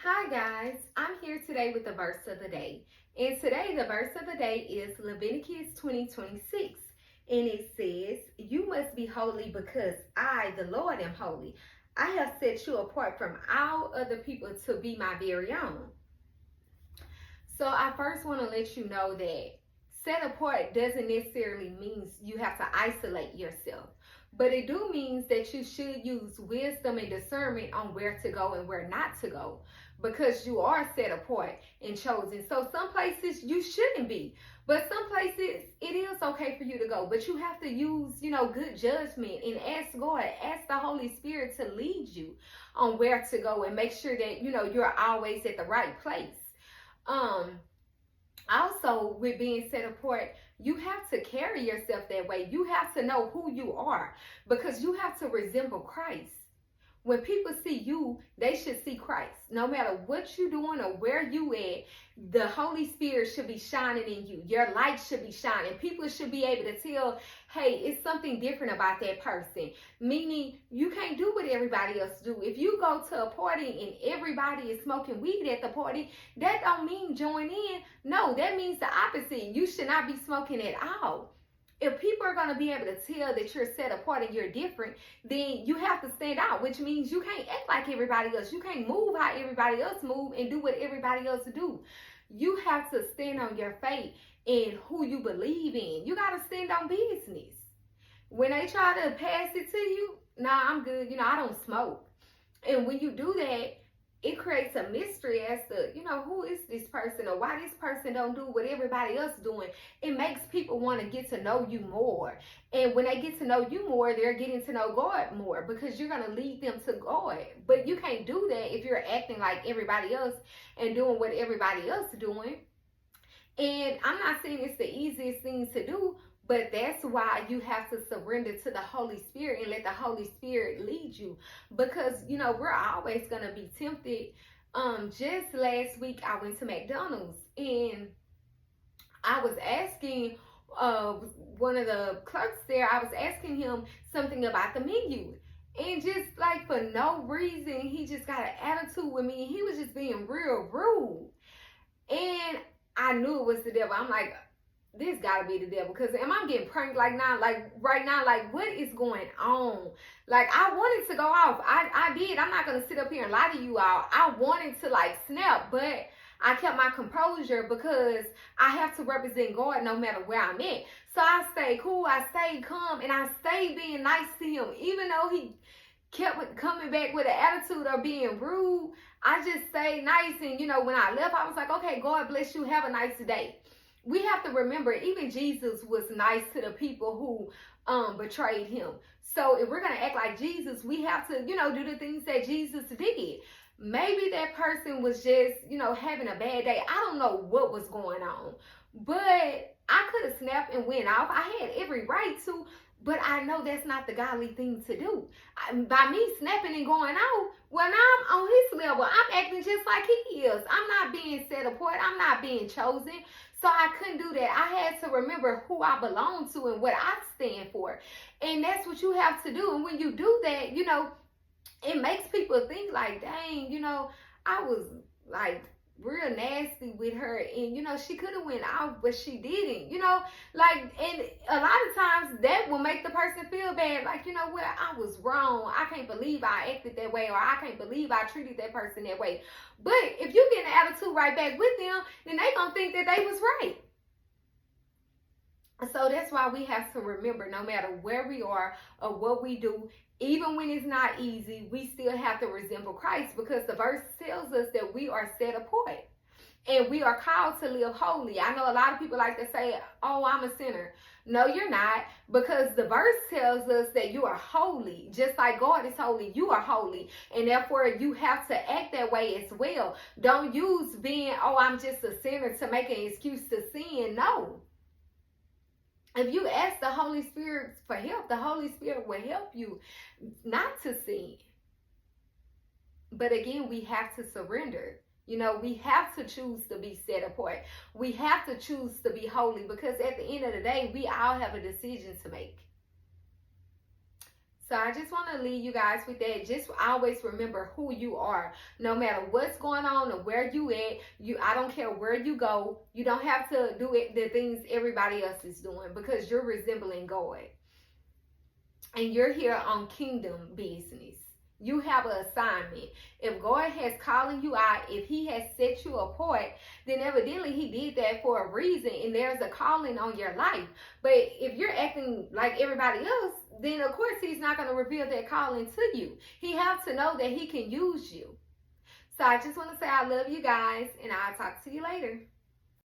Hi guys, I'm here today with the verse of the day. And today the verse of the day is Leviticus 20:26. And it says, "You must be holy because I, the Lord, am holy. I have set you apart from all other people to be my very own." So I first want to let you know that set apart doesn't necessarily mean you have to isolate yourself. But it do means that you should use wisdom and discernment on where to go and where not to go because you are set apart and chosen. So some places you shouldn't be, but some places it is okay for you to go. But you have to use, good judgment and ask God, ask the Holy Spirit to lead you on where to go and make sure that, you're always at the right place. Um, Also, with being set apart, you have to carry yourself that way. You have to know who you are because you have to resemble Christ. When people see you, they should see Christ. No matter what you're doing or where you at, the Holy Spirit should be shining in you. Your light should be shining. People should be able to tell, hey, it's something different about that person. Meaning, you can't do what everybody else do. If you go to a party and everybody is smoking weed at the party, that don't mean join in. No, that means the opposite. You should not be smoking at all. If people are going to be able to tell that you're set apart and you're different, then you have to stand out, which means you can't act like everybody else. You can't move how everybody else move and do what everybody else do. You have to stand on your faith and who you believe in. You got to stand on business. When they try to pass it to you, nah, I'm good. I don't smoke. And when you do that, it creates a mystery as to, who is this person or why this person don't do what everybody else doing. It makes people want to get to know you more. And when they get to know you more, they're getting to know God more because you're going to lead them to God. But you can't do that if you're acting like everybody else and doing what everybody else is doing. And I'm not saying it's the easiest thing to do, but that's why you have to surrender to the Holy Spirit and let the Holy Spirit lead you. Because, we're always going to be tempted. Just last week, I went to McDonald's and I was asking one of the clerks there, I was asking him something about the menu. And just like for no reason, he just got an attitude with me. He was just being real rude. And I knew it was the devil. I'm like, this gotta be the devil, because am I getting pranked right now? Like what is going on? Like, I wanted to go off. I did. I'm not gonna sit up here and lie to you all. I wanted to snap, but I kept my composure because I have to represent God no matter where I'm at. So I stayed cool, I stayed calm, and I stayed being nice to him. Even though he kept coming back with an attitude or being rude, I just stayed nice. And when I left, I was like, okay, God bless you, have a nice day. We have to remember, even Jesus was nice to the people who betrayed him. So if we're going to act like Jesus, we have to, do the things that Jesus did. Maybe that person was just, having a bad day. I don't know what was going on. But I could have snapped and went off. I had every right to, but I know that's not the godly thing to do. By me snapping and going out, when I'm on his level, I'm acting just like he is. I'm not being set apart. I'm not being chosen. So I couldn't do that. I had to remember who I belong to and what I stand for. And that's what you have to do. And when you do that, it makes people think like, dang, I was real nasty with her, and she could have went out, but she didn't, and a lot of times that will make the person feel bad, like, what, I was wrong, I can't believe I acted that way, or I can't believe I treated that person that way. But if you get an attitude right back with them, then they gonna think that they was right. So that's why we have to remember, no matter where we are or what we do, even when it's not easy, we still have to resemble Christ, because the verse tells us that we are set apart and we are called to live holy. I know a lot of people like to say, oh, I'm a sinner. No, you're not, because the verse tells us that you are holy. Just like God is holy, you are holy. And therefore, you have to act that way as well. Don't use being, oh, I'm just a sinner to make an excuse to sin. No. If you ask the Holy Spirit for help, the Holy Spirit will help you not to sin. But again, we have to surrender. We have to choose to be set apart. We have to choose to be holy, because at the end of the day, we all have a decision to make. So I just want to leave you guys with that. Just always remember who you are. No matter what's going on or where you at, I don't care where you go. You don't have to do the things everybody else is doing, because you're resembling God. And you're here on kingdom business. You have an assignment. If God has calling you out, if he has set you apart, then evidently he did that for a reason, and there's a calling on your life. But if you're acting like everybody else, then of course he's not going to reveal that calling to you. He has to know that he can use you. So I just want to say I love you guys, and I'll talk to you later.